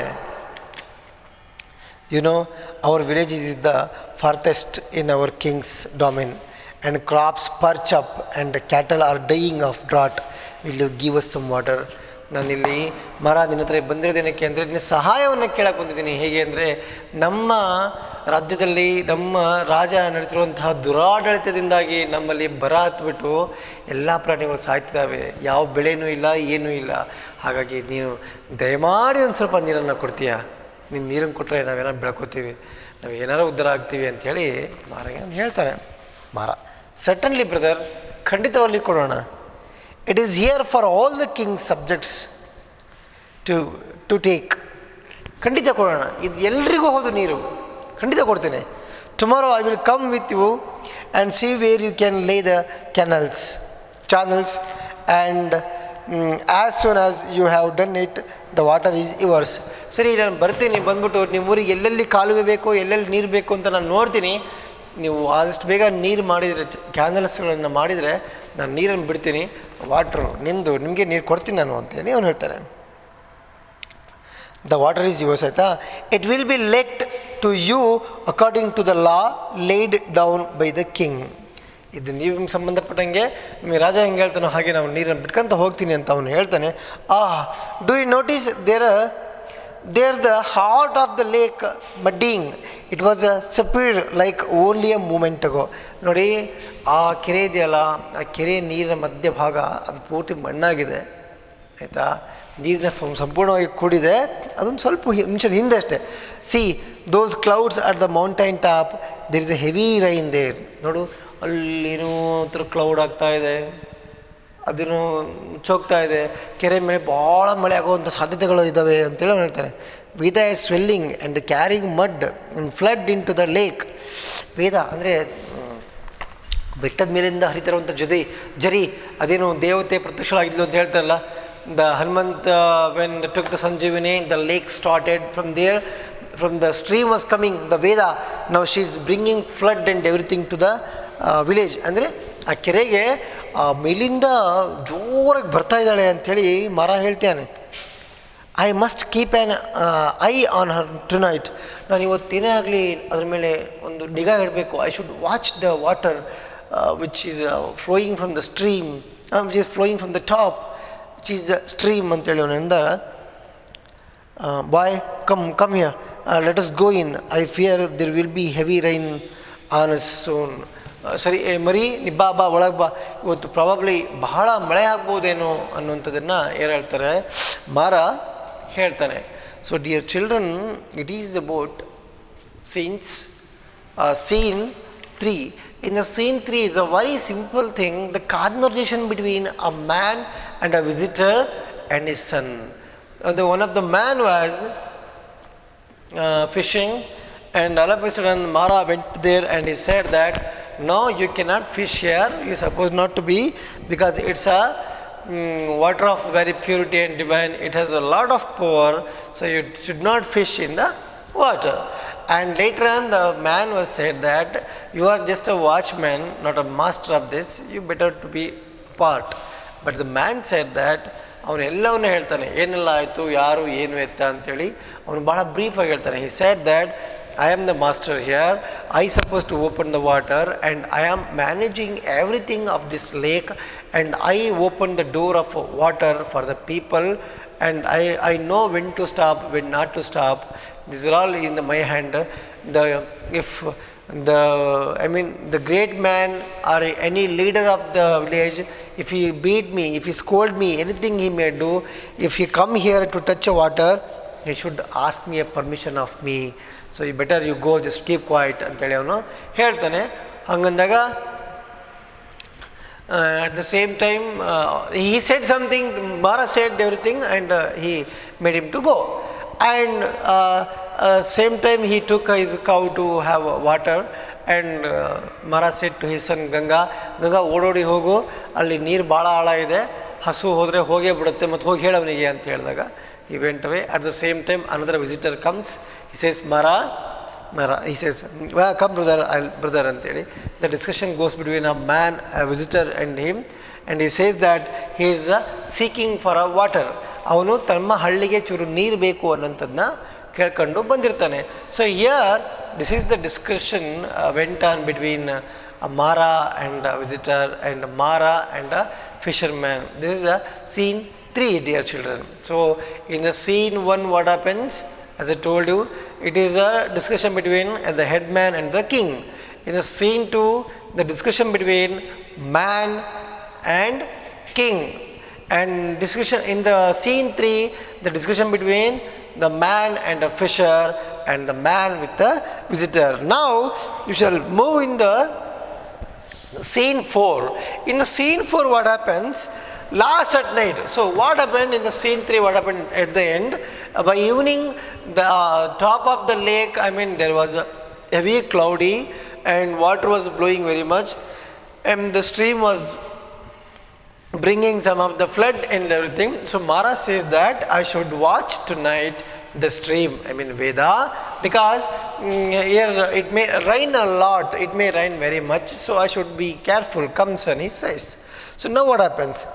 You know our village is the farthest in our kings domain and crops parch up and cattle are dying of drought. Will you give us some water. ನಾನಿಲ್ಲಿ ನಿನ್ನ ಹತ್ರ ಬಂದಿರೋದೇನಕ್ಕೆ ಅಂದರೆ ನಿನ್ನ ಸಹಾಯವನ್ನು ಕೇಳಕ್ಕೆ ಬಂದಿದ್ದೀನಿ. ಹೇಗೆ ಅಂದರೆ ನಮ್ಮ ರಾಜ್ಯದಲ್ಲಿ ನಮ್ಮ ರಾಜ ನಡೀತಿರುವಂತಹ ದುರಾಡಳಿತದಿಂದಾಗಿ ನಮ್ಮಲ್ಲಿ ಬರ ಹತ್ಬಿಟ್ಟು ಎಲ್ಲ ಪ್ರಾಣಿಗಳು ಸಾಯ್ತಿದ್ದಾವೆ, ಯಾವ ಬೆಳೆನೂ ಇಲ್ಲ, ಏನೂ ಇಲ್ಲ. ಹಾಗಾಗಿ ನೀನು ದಯಮಾಡಿ ಒಂದು ಸ್ವಲ್ಪ ನೀರನ್ನು ಕೊಡ್ತೀಯಾ? ನೀನು ನೀರನ್ನು ಕೊಟ್ಟರೆ ನಾವೇನೋ ಬೆಳ್ಕೋತೀವಿ, ನಾವು ಏನಾರು ಉದ್ಧಾರ ಆಗ್ತೀವಿ ಅಂಥೇಳಿ ಮಾರಿಗೆ ಹೇಳ್ತಾರೆ. ಸರ್ಟನ್ಲಿ ಬ್ರದರ್, ಖಂಡಿತವಾಗಿ ಕೊಡೋಣ. It is here for all the king's subjects to take. ಖಂಡಿತ ಕೊಡೋಣ, ಇದು ಎಲ್ರಿಗೂ ಹೌದು ನೀರು, ಖಂಡಿತ ಕೊಡ್ತೇನೆ. Tomorrow I will come with you and see where you can lay the channels and as soon as you have done it, the water is yours. ಸರಿ, ನಾನು ಬರ್ತೀನಿ, ಬಂದ್ಬಿಟ್ಟು ನಿಮ್ಮ ಊರಿಗೆ ಎಲ್ಲೆಲ್ಲಿ ಕಾಲುವೆ ಬೇಕೋ, ಎಲ್ಲೆಲ್ಲಿ ನೀರು ಬೇಕು ಅಂತ ನಾನು ನೋಡ್ತೀನಿ. ನೀವು ಆದಷ್ಟು ಬೇಗ ನೀರು ಮಾಡಿದರೆ, ಕ್ಯಾನಲ್ಸ್ಗಳನ್ನು ಮಾಡಿದರೆ ನಾನು ನೀರನ್ನು ಬಿಡ್ತೀನಿ, ವಾಟ್ರು ನಿಮಗೆ ನೀರು ಕೊಡ್ತೀನಿ ನಾನು ಅಂತೇಳಿ ಅವನು ಹೇಳ್ತಾನೆ. ದ ವಾಟರ್ ಈಸ್ ಯುವರ್ಸ್ ಆಯಿತಾ. It will be let to you according to the law laid down by the king. ಇದು ನೀವು ನಿಮ್ಗೆ ಸಂಬಂಧಪಟ್ಟಂಗೆ ನಿಮಗೆ ರಾಜ ಹೆಂಗೆ ಹೇಳ್ತಾನೋ ಹಾಗೆ ನಾವು ನೀರನ್ನು ಬಿಟ್ಕೊಂತ ಹೋಗ್ತೀನಿ ಅಂತ ಅವನು ಹೇಳ್ತಾನೆ. Do you notice there the heart of the lake mudding, it was a separate like only a moment ago. ನೋಡಿ ಆ ಕೆರೆ ಇದೆಯಲ್ಲ, ಆ ಕೆರೆ ನೀರಿನ ಮಧ್ಯಭಾಗ ಅದು ಪೂರ್ತಿ ಮಣ್ಣಾಗಿದೆ ಆಯಿತಾ, ನೀರಿನ ಸಂಪೂರ್ಣವಾಗಿ ಕೂಡಿದೆ. ಅದೊಂದು ಸ್ವಲ್ಪ ನಿಮಿಷದ ಹಿಂದೆ ಅಷ್ಟೇ. See those clouds at the mountain top, there is a heavy rain there. ನೋಡು ಅಲ್ಲಿನೂ ಒಂಥರ ಕ್ಲೌಡ್ ಆಗ್ತಾ ಇದೆ, ಅದನ್ನು ಮುಚ್ಚೋಗ್ತಾ ಇದೆ, ಕೆರೆ ಮೇಲೆ ಭಾಳ ಮಳೆ ಆಗುವಂಥ ಸಾಧ್ಯತೆಗಳು ಇದ್ದಾವೆ ಅಂತೇಳಿ ಅವ್ನು ಹೇಳ್ತಾನೆ. Veda is swelling and carrying mud and flood in to the lake. Veda ಅಂದರೆ ಬೆಟ್ಟದ ಮೇಲಿಂದ ಹರಿತಿರುವಂಥ ಜರಿ, ಅದೇನು ದೇವತೆ ಪ್ರತ್ಯಕ್ಷಳಾಗಿದ್ಲು ಅಂತ ಹೇಳ್ತಾರಲ್ಲ. The Hanumantha when took the Sanjeevini, the lake started from there, from the stream was coming the Veda, now she is bringing flood and everything to the village. ಅಂದರೆ ಆ ಕೆರೆಗೆ ಮೇಲಿಂದ ಜೋರಾಗಿ ಬರ್ತಾ ಇದ್ದಾಳೆ ಅಂಥೇಳಿ ಮರ ಹೇಳ್ತಾನೆ. I must keep an eye on her tonight. ನಾನು ಇವತ್ತೇನೇ ಆಗಲಿ ಅದ್ರ ಮೇಲೆ ಒಂದು ನಿಗಾ ಇಡಬೇಕು. I should watch the water which is flowing from the stream, which is flowing from the top, which is the stream ಅಂತೇಳಿ ಅವನಿಂದ. Boy come here, let us go in, I fear there will be heavy rain on us soon. ಸರಿ ಮರಿ ನಿ ಬಾ ಒಳಗೆ ಬಾ, ಇವತ್ತು probably ಬಹಳ ಮಳೆ ಆಗ್ಬೋದೇನೋ ಅನ್ನುವಂಥದ್ದನ್ನು ಏನು ಹೇಳ್ತಾರೆ, ಮಾರ ಹೇಳ್ತಾನೆ. So dear children, it is about scenes scene 3. In the scene 3 is a very simple thing, the conversation between a man and a visitor and his son. One of the man was fishing, and all of a sudden Mara went there and he said that, no, you cannot fish here, you are supposed not to be, because it's a water of very purity and divine, it has a lot of power, so you should not fish in the water. And later on the man was said that, you are just a watchman, not a master of this, you better to be part. But the man said that, ಅವನು ಎಲ್ಲವನ್ನೂ ಹೇಳ್ತಾನೆ, ಏನೆಲ್ಲ ಆಯಿತು, ಯಾರು ಏನು ಎತ್ತ ಅಂತೇಳಿ ಅವನು ಭಾಳ ಬ್ರೀಫಾಗಿ ಹೇಳ್ತಾನೆ. He said that, I am the master here, I supposed to open the water and I am managing everything of this lake, and I open the door of water for the people, and I know when to stop, when not to stop. This is all in my hand. The great man or any leader of the village, if he beat me, if he scold me, anything he may do, if he come here to touch a water, he should ask me a permission of me. So you better you go, just keep quiet ಅಂತೇಳಿ ಅವನು ಹೇಳ್ತಾನೆ. ಹಂಗಂದಾಗ at the same time he said something, Mara said everything, and he made him to go. And same time he took his cow to have water, and Mara said to his son Ganga, ಓಡೋಡಿ ಹೋಗು, ಅಲ್ಲಿ ನೀರು ಭಾಳ ಆಳ ಇದೆ, ಹಸು ಹೋದರೆ ಹೋಗೇ ಬಿಡುತ್ತೆ, ಮತ್ತು ಹೋಗಿ ಹೇಳವನಿಗೆ ಅಂತ ಹೇಳಿದಾಗ he went away. At the same time another visitor comes, he says, Mara, he says, well, come brother anteli. The discussion goes between a man, a visitor, and him, and he says that he is seeking for a water. ಅವನು ತಮ್ಮ ಹಳ್ಳಿಗೆ ಚೂರು ನೀರು ಬೇಕು ಅನ್ನೋಂಥದ್ದನ್ನ ಕೇಳ್ಕೊಂಡು ಬಂದಿರ್ತಾನೆ. So here this is the discussion went on between Mara and a visitor, and Mara and a fisherman. This is a scene 3, dear children. So in the scene 1, what happens? As I told you, it is a discussion between the headman and the king. In the scene 2, the discussion between man and king. And discussion in the scene 3, the discussion between the man and the fisher, and the man with the visitor. Now you shall move in the scene 4. In the scene 4, what happens? Last at night. So what happened in the scene 3, what happened at the end? By evening, the top of the lake, there was a heavy cloudy, and water was blowing very much, and the stream was bringing some of the flood and everything. So Mara says that I should watch tonight the stream, I mean Veda, because here it may rain a lot, it may rain very much, so I should be careful. Come son, he says. So now what happens?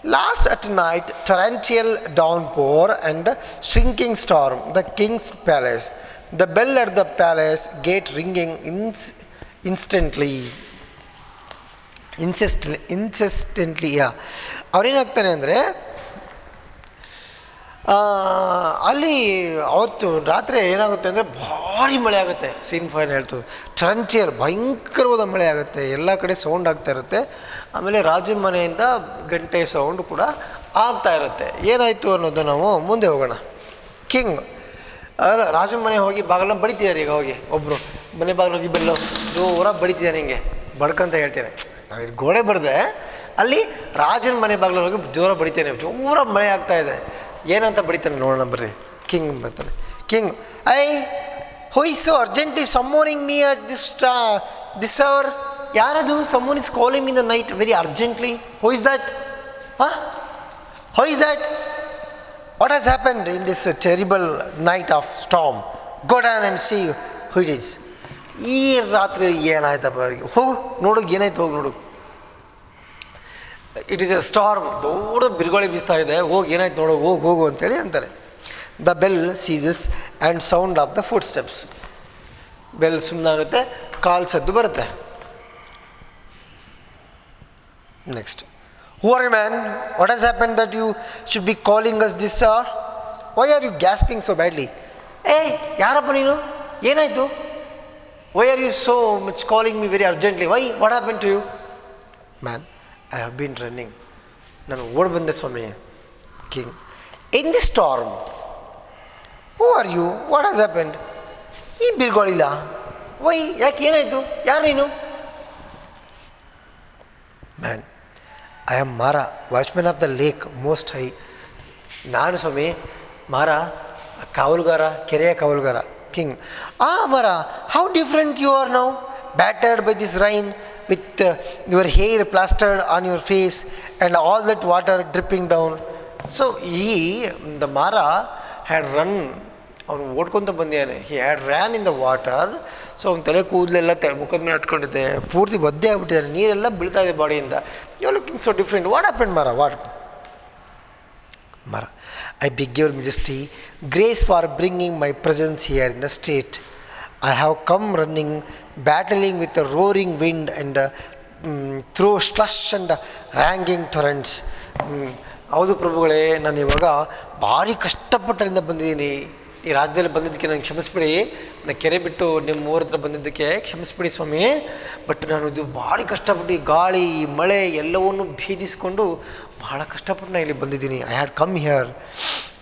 Last at night, torrential downpour and shrinking storm, the king's palace. The bell at the palace gate ringing incessantly. ಅವ್ರೇನಾಗ್ತಾನೆ ಅಂದರೆ ಅಲ್ಲಿ ಅವತ್ತು ರಾತ್ರಿ ಏನಾಗುತ್ತೆ ಅಂದರೆ ಭಾರಿ ಮಳೆ ಆಗುತ್ತೆ. Scene fine ಹೇಳ್ತು, ಟೊರೆಂಟಿಯಲ್ ಭಯಂಕರವಾದ ಮಳೆ ಆಗುತ್ತೆ, ಎಲ್ಲ ಕಡೆ ಸೌಂಡ್ ಆಗ್ತಾ ಇರುತ್ತೆ. ಆಮೇಲೆ ರಾಜನ ಮನೆಯಿಂದ ಗಂಟೆ ಸೌಂಡ್ ಕೂಡ ಆಗ್ತಾ ಇರುತ್ತೆ. ಏನಾಯಿತು ಅನ್ನೋದು ನಾವು ಮುಂದೆ ಹೋಗೋಣ. ಕಿಂಗ್ ರಾಜನ ಮನೆ ಹೋಗಿ ಬಾಗಿಲನ್ನ ಬಡಿತಿದ್ದಾರೆ. ಈಗ ಹೋಗಿ ಒಬ್ಬರು ಮನೆ ಬಾಗಿಲು ಹೋಗಿ ಬೆಲ್ಲು ಜೋರಾಗಿ ಬಡಿತಿದ್ದಾನೆ, ಹಿಂಗೆ ಬಡ್ಕಂತ ಹೇಳ್ತೇನೆ. ನಾನು ಗೋಡೆ ಬರೆದೆ, ಅಲ್ಲಿ ರಾಜನ ಮನೆ ಬಾಗಿಲು ಹೋಗಿ ಜೋರಾಗಿ ಬಡಿತೇನೆ, ಜೋರಾಗಿ ಮಳೆ ಆಗ್ತಾ ಇದೆ. ಏನಂತ ಬಡಿತಾನೆ ನೋಡೋಣ ಬರ್ರಿ. ಕಿಂಗ್ ಬರ್ತಾನೆ. King, who is so urgently summoning me at this hour? ಯಾರದು? Summon is calling in the night very urgently. Who is that? Who is that? What has happened in this terrible night of storm? Go down and see who it is. ಈ ರಾತ್ರಿ ಏನಾಯ್ತಪ್ಪ ಅವರಿಗೆ? ಹೋಗು ನೋಡು, ಏನಾಯ್ತು, ಹೋಗಿ ನೋಡು. ಇಟ್ ಈಸ್ ಎ ಸ್ಟಾರ್ಮ್, ದೊಡ್ಡ ಬಿರುಗಾಳಿ ಬೀಸ್ತಾ ಇದೆ, ಹೋಗಿ ಏನಾಯ್ತು ನೋಡು, ಹೋಗು ಅಂತೇಳಿ ಅಂತಾರೆ. The bell ceases and sound of the footsteps. Bell ಸುಮ್ಮನಾಗುತ್ತೆ, ಕಾಲು ಸದ್ದು ಬರುತ್ತೆ. Next, who are you man? What has happen that you should be calling us this hour? Why are you gasping so badly? ಯಾರಪ್ಪ ನೀನು? ಏನಾಯಿತು? Why are you so much calling me very urgently? Why? What happen to you? Man, I have been running. ನಾನು ಓಡಿ ಬಂದೆ ಸ್ವಾಮಿ. King, in the storm. Who are you? What has happened? ಈ ಬಿರುಗಾಳಿಲ್ಲ. Why? ಯಾಕೆ, ಏನಾಯಿತು? ಯಾರು ನೀನು? Man, I am Mara, watchman of the lake most high. ನಾನು ಸ್ವಾಮಿ ಮಾರ, ಕಾವಲುಗಾರ, ಕೆರೆಯ ಕಾವಲುಗಾರ. King, Mara, how different you are now, battered by this rain, with your hair plastered on your face and all that water dripping down. So the Mara had run, ಅವನು ಓಡ್ಕೊತ ಬಂದಿದ್ದಾನೆ. He had ran in the water. So ಅವ್ನ ತಲೆ ಕೂದಲೆಲ್ಲ ಮುಖದ ಮೇಲೆ ಹತ್ಕೊಂಡಿದ್ದೆ, ಪೂರ್ತಿ ಒದ್ದೆ ಆಗ್ಬಿಟ್ಟಿದ್ದಾನೆ, ನೀರೆಲ್ಲ ಬೀಳ್ತಾ ಇದೆ ಬಾಡಿಯಿಂದ. You are looking so different. What happen Mara? What? Mara, I beg your majesty grace for bringing my presence here in the state. I have come running, battling with the roaring wind and through slush and raging torrents. ಹೌದು ಪ್ರಭುಗಳೇ, ನಾನು ಇವಾಗ ಭಾರಿ ಕಷ್ಟಪಟ್ಟರಿಂದ ಬಂದಿದ್ದೀನಿ. ಈ ರಾಜ್ಯದಲ್ಲಿ ಬಂದಿದ್ದಕ್ಕೆ ನನಗೆ ಕ್ಷಮಿಸ್ಬಿಡಿ. ನಾನು ಕೆರೆ ಬಿಟ್ಟು ನಿಮ್ಮ ಊರ ಹತ್ರ ಬಂದಿದ್ದಕ್ಕೆ ಕ್ಷಮಿಸ್ಬಿಡಿ ಸ್ವಾಮಿ. ಬಟ್ ನಾನು ಇದು ಭಾರಿ ಕಷ್ಟಪಟ್ಟು ಗಾಳಿ ಮಳೆ ಎಲ್ಲವನ್ನೂ ಭೇದಿಸ್ಕೊಂಡು ಭಾಳ ಕಷ್ಟಪಟ್ಟು ನಾನು ಇಲ್ಲಿ ಬಂದಿದ್ದೀನಿ. I had come here,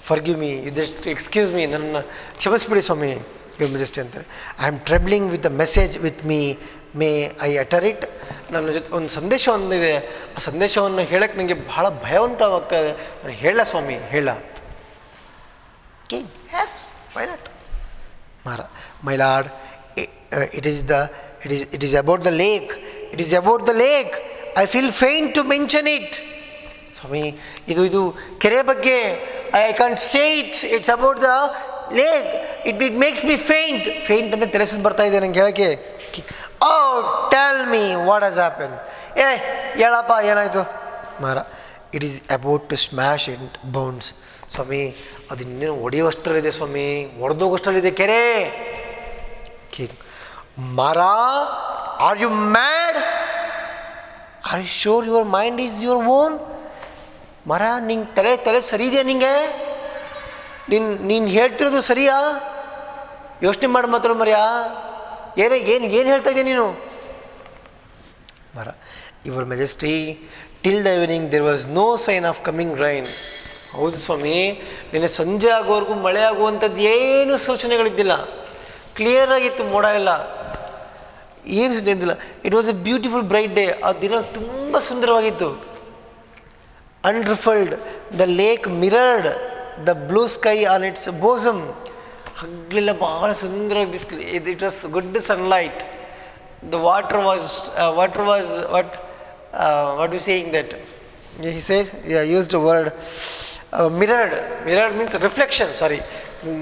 forgive me, you just excuse me, ನನ್ನ ಕ್ಷಮಿಸ್ಬಿಡಿ ಸ್ವಾಮಿ ಯುವರ್ ಮೆಜೆಸ್ಟಿ ಅಂತಾರೆ. I am troubling with the message with me, may I utter it. ನನ್ನ ಜೊತೆ ಒಂದು ಸಂದೇಶ ಒಂದಿದೆ, ಆ ಸಂದೇಶವನ್ನು ಹೇಳಕ್ಕೆ ನನಗೆ ಭಾಳ ಭಯ ಉಂಟಾಗ್ತಾ ಇದೆ. ನಾನು ಹೇಳ ಸ್ವಾಮಿ, ಹೇಳ. King, yes, why not? Mara, my lord, it is about the lake. It is about the lake. I feel faint to mention it. ಸ್ವಾಮಿ, ಇದು ಕೆರೆ ಬಗ್ಗೆ. I can't say it. It's about the lake. It makes me faint. Faint ಅಂತ ತಲೆಸು ಬರ್ತಾ ಇದೆ ನಂಗೆ ಹೇಳೋಕ್ಕೆ. Oh, tell me what has happen. ಹೇಳಪ್ಪ, ಏನಾಯಿತು? Mara, it is about to smash ಇಂಟ್ ಬೌನ್ಸ್. ಸ್ವಾಮಿ, ಅದು ಇನ್ನೇನು ಒಡೆಯುವಷ್ಟರಲ್ಲಿದೆ ಸ್ವಾಮಿ, ಒಡೆದೋಗೋಷ್ಟರಲ್ಲಿದೆ ಕೆರೆ. King, Mara, are you mad? Are you sure your mind is your own? Mara, ನಿಂಗೆ ತಲೆ ಸರಿ ಇದೆಯಾ? ನಿಂಗೆ ನೀನು ಹೇಳ್ತಿರೋದು ಸರಿಯಾ? ಯೋಚನೆ ಮಾಡಿ ಮಾತ್ರ ಮರ್ಯಾ. ಏನು ಹೇಳ್ತಾ ಇದೆಯಾ ನೀನು? Mara, your majesty, till the evening there was no sign of coming rain. ಹೌದು ಸ್ವಾಮಿ, ನಿನ್ನೆ ಸಂಜೆ ಆಗೋವರೆಗೂ ಮಳೆ ಆಗುವಂಥದ್ದು ಏನು ಸೂಚನೆಗಳಿದ್ದಿಲ್ಲ. ಕ್ಲಿಯರ್ ಆಗಿತ್ತು, ಮೋಡ ಇಲ್ಲ, ಏನು ಸುದ್ದಿ ಇದ್ದಿಲ್ಲ. It was A beautiful bright day. ಆ ದಿನ ತುಂಬ ಸುಂದರವಾಗಿತ್ತು. Unruffled, the lake mirrored the blue sky on its bosom. ಹಗಲೆಲ್ಲ ಭಾಳ ಸುಂದರ ಬಿಸಿಲು. It was good sunlight. The water was what you saying that? He said, used a word, mirrored means reflection,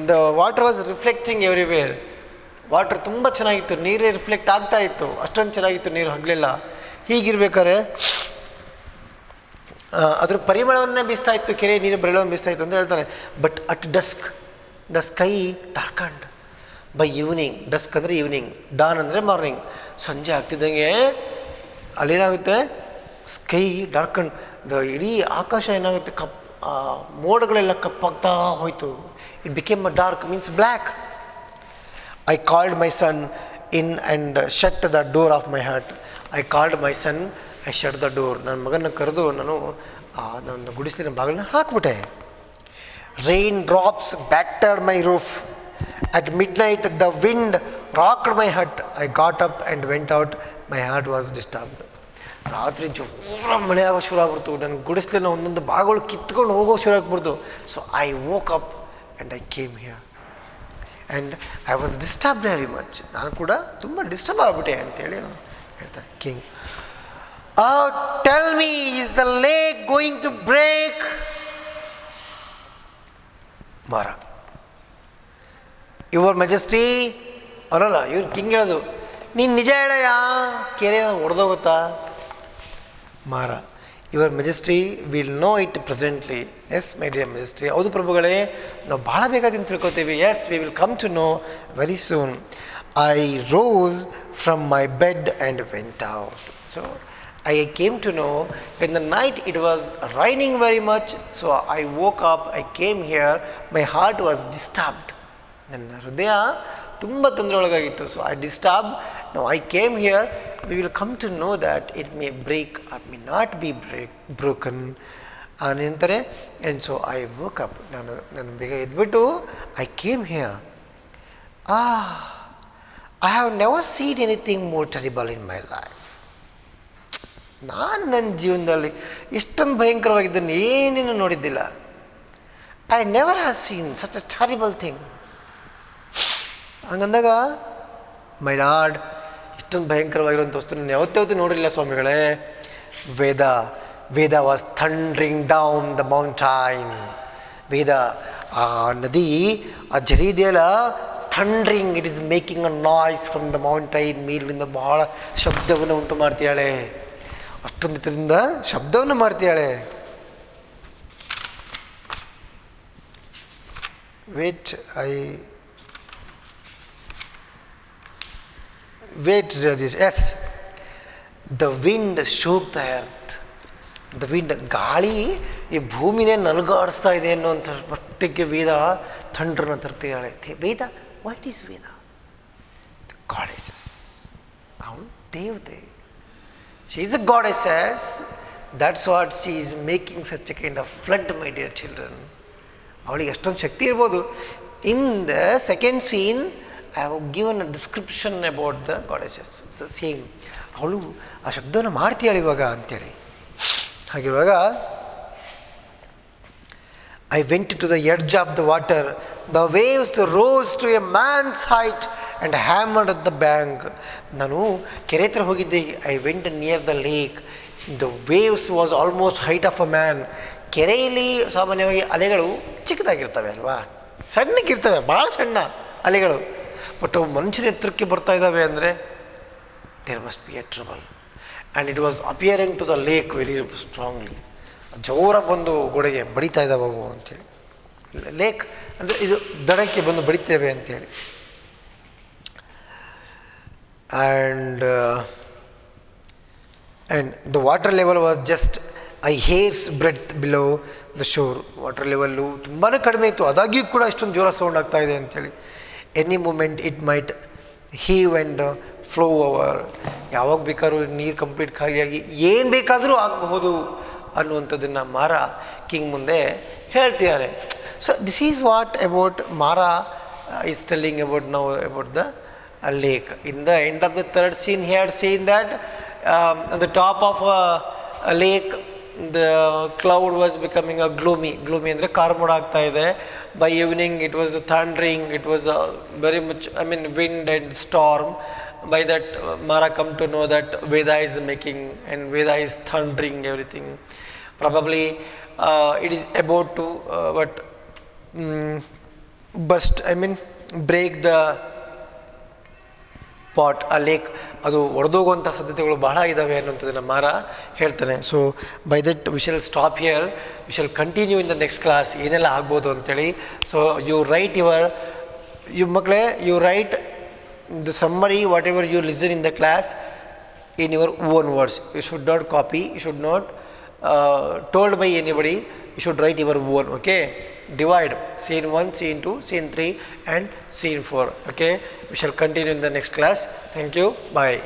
the water was reflecting everywhere. Water ತುಂಬ ಚೆನ್ನಾಗಿತ್ತು, ನೀರೇ reflect ಆಗ್ತಾ ಇತ್ತು, ಅಷ್ಟೊಂದು ಚೆನ್ನಾಗಿತ್ತು ನೀರು ಹಗಲೆಲ್ಲ. ಹೀಗಿರ್ಬೇಕಾದ್ರೆ ಅದ್ರ ಪರಿಮಳವನ್ನೇ ಬೀಸ್ತಾ ಇತ್ತು, ಕೆರೆ ನೀರು ಪರಿಮಳವನ್ನು ಬೀಸ್ತಾ ಇತ್ತು ಅಂತ ಹೇಳ್ತಾನೆ. But at dusk the sky darkened by evening. Dusk ಅಂದರೆ ಈವ್ನಿಂಗ್, ಡಾನ್ ಅಂದರೆ ಮಾರ್ನಿಂಗ್. ಸಂಜೆ ಆಗ್ತಿದ್ದಂಗೆ ಅಲ್ಲೇನಾಗುತ್ತೆ, ಸ್ಕೈ ಡಾರ್ಕಂಡ್, ಇಡೀ ಆಕಾಶ ಏನಾಗುತ್ತೆ, ಮೋಡಗಳೆಲ್ಲ ಕಪ್ಪಾಗ್ತಾ ಹೋಯಿತು. It became a dark means black. I called my son in and shut the door of my heart. I called my son, I shut the door. ನನ್ನ ಮಗನ ಕರೆದು ನಾನು ನನ್ನ ಗುಡಿಸಲಿನ ಬಾಗಿಲನ್ನ ಹಾಕ್ಬಿಟ್ಟೆ. Rain drops battered my roof. At midnight the wind rocked my hut. I got up and went out. My heart was disturbed. ರಾತ್ರಿ ಜೋರ ಮಳೆ ಆಗೋ ಶುರು ಆಗ್ಬಿಡ್ತು. ನನ್ನ ಗುಡಿಸಲಿನ ಒಂದೊಂದು ಭಾಗಗಳು ಕಿತ್ಕೊಂಡು ಹೋಗೋ ಶುರು ಆಗ್ಬಿಡ್ತು. So I woke up and I came here and I was disturbed very much. ನಾನು ಕೂಡ ತುಂಬ ಡಿಸ್ಟರ್ಬ್ ಆಗ್ಬಿಟ್ಟೆ ಅಂತೇಳಿ ಹೇಳ್ತಾರೆ king. Tell me, is the lake going to break? Mara, your majesty ಅವರಲ್ಲ, ಇವ್ರು ಕಿಂಗ್ ಹೇಳೋದು, ನೀನು ನಿಜ ಹೇಳಯ್ಯ, ಕೆರೆ ಒಡೆದೋಗುತ್ತಾ? Mara, your majesty will know it presently. Yes my dear majesty, ಹೌದು ಪ್ರಭುಗಳೇ, ನಾವು ಭಾಳ ಬೇಕಾದಿಂದ ತಿಳ್ಕೊತೀವಿ. Yes, we will come to know very soon. I rose from my bed and went out. So I came to know when the night it was raining very much, so I woke up, I came here, my heart was disturbed. ನನ್ನ ಹೃದಯ ತುಂಬ ತೊಂದರೆ ಒಳಗಾಗಿತ್ತು. So I disturb. No I came here. We will come to know that it may break or may not be broken ಅಂತಾರೆ. And so I woke up. ನಾನು ಬೇಗ ಎದ್ಬಿಟ್ಟು I came here. I have never seen anything more terrible in my life. ನಾನು ನನ್ನ ಜೀವನದಲ್ಲಿ ಇಷ್ಟೊಂದು ಭಯಂಕರವಾಗಿದ್ದನ್ನು ಏನೇನು ನೋಡಿದ್ದಿಲ್ಲ. I never have seen such a terrible thing. ಹಂಗಂದಾಗ ಮೈ ಲಾರ್ಡ್, ಇಷ್ಟೊಂದು ಭಯಂಕರವಾಗಿರುವಂಥ ವಸ್ತು ನಾನು ಯಾವತ್ತೂ ನೋಡಿರಲಿಲ್ಲ ಸ್ವಾಮಿಗಳೇ. Veda was thundering down the mountain. Veda, ಆ ನದಿ, ಆ ಜರಿ ಇದೆಯಲ್ಲ, thundering, it is making a noise from the mountain. ಮೇಲಿನಿಂದ ಬಹಳ ಶಬ್ದವನ್ನು ಉಂಟು ಮಾಡ್ತೀಯಾಳೆ, ಅಷ್ಟೊಂದು ಇದರಿಂದ ಶಬ್ದವನ್ನು ಮಾಡ್ತೀಯಾಳೆ. Wait yes, the wind shook the earth. The wind, ಗಾಳಿ ಈ ಭೂಮಿನೇ ನಲುಗಾಡಿಸ್ತಾ ಇದೆ ಅನ್ನೋಂಥ ಮಟ್ಟಿಗೆ ವೇದ ಥಂಡ್ರನ್ನ ತರ್ತಿದ್ದಾಳೆ. Veda, what is Veda? Goddesses, ಅವಳು ದೇವತೆ. She is a goddess. That's what she is making such a kind of flood, my dear children. ಅವಳಿಗೆ ಎಷ್ಟೊಂದು ಶಕ್ತಿ ಇರ್ಬೋದು. In the second scene I have given a description about the goddesses. Same, ಅವಳು ಆ ಶಬ್ದವನ್ನು ಮಾಡ್ತೀಯಾಳೆ ಇವಾಗ ಅಂತೇಳಿ. ಹಾಗಿರುವಾಗ I went to the edge of the water. The waves rose to a man's height and hammered at the bank. ನಾನು ಕೆರೆ ಹತ್ರ ಹೋಗಿದ್ದೆ. I went near the lake. The waves was almost height of a man. ಕೆರೆಯಲ್ಲಿ ಸಾಮಾನ್ಯವಾಗಿ ಅಲೆಗಳು ಚಿಕ್ಕದಾಗಿರ್ತವೆ ಅಲ್ವಾ, ಸಣ್ಣಕ್ಕಿರ್ತವೆ, ಭಾಳ ಸಣ್ಣ ಅಲೆಗಳು. ಬಟ್ ಅವು ಮನುಷ್ಯನ ಎತ್ತರಕ್ಕೆ ಬರ್ತಾ ಇದ್ದಾವೆ ಅಂದರೆ there must be a trouble. And it was appearing to the lake very strongly. ಜೋರಾಗಿ ಬಂದು ಗೋಡೆಗೆ ಬಡಿತಾ ಇದ್ದಾವೆ ಅವು ಅಂಥೇಳಿ. ಲೇಕ್ ಅಂದರೆ ಇದು ದಡಕ್ಕೆ ಬಂದು ಬಡಿತೇವೆ ಅಂಥೇಳಿ. And the water level was just I hairs breadth below the shore. Water level ತುಂಬಾ ಕಡಿಮೆ ಇತ್ತು, ಆದಾಗ್ಯೂ ಕೂಡ ಇಷ್ಟೊಂದು ಜೋರ ಸೌಂಡ್ ಆಗ್ತಾ ಇದೆ ಅಂಥೇಳಿ. Any moment it might heave and flow over. ಯಾವಾಗ ಬೇಕಾದ್ರೂ ನೀರು ಕಂಪ್ಲೀಟ್ ಖಾಲಿಯಾಗಿ ಏನು ಬೇಕಾದರೂ ಆಗಬಹುದು ಅನ್ನುವಂಥದ್ದನ್ನು ಮಾರ ಕಿಂಗ್ ಮುಂದೆ ಹೇಳ್ತಿದ್ದಾರೆ. So this is what about Mara is telling about now about the lake. In the end of the third scene he had seen that on the top of a lake the cloud was becoming a gloomy ಅಂದರೆ ಕಾರ್ಮೋಡ ಆಗ್ತಾ ಇದೆ. By evening it was thundering, it was very much, wind and storm. By that Mara come to know that Veda is making and Veda is thundering everything. Probably it is about to bust I mean break the pot, ಆ lake ಅದು ಒಡೆದೋಗುವಂಥ ಸಾಧ್ಯತೆಗಳು ಬಹಳ ಇದ್ದಾವೆ ಅನ್ನೋಂಥದ್ದನ್ನು ಮಾರ ಹೇಳ್ತಾನೆ. So by that we shall stop here, we shall continue in the next class ಏನೆಲ್ಲ ಆಗ್ಬೋದು ಅಂತೇಳಿ. ಸೊ ಯು ರೈಟ್ ಮಕ್ಕಳೇ you write the summary whatever you listen in the class in your own words. You should not copy, you should not told by anybody, you should write your own. Okay, divide scene 1, scene 2, scene 3 and scene 4. Okay, we shall continue in the next class. Thank you, bye.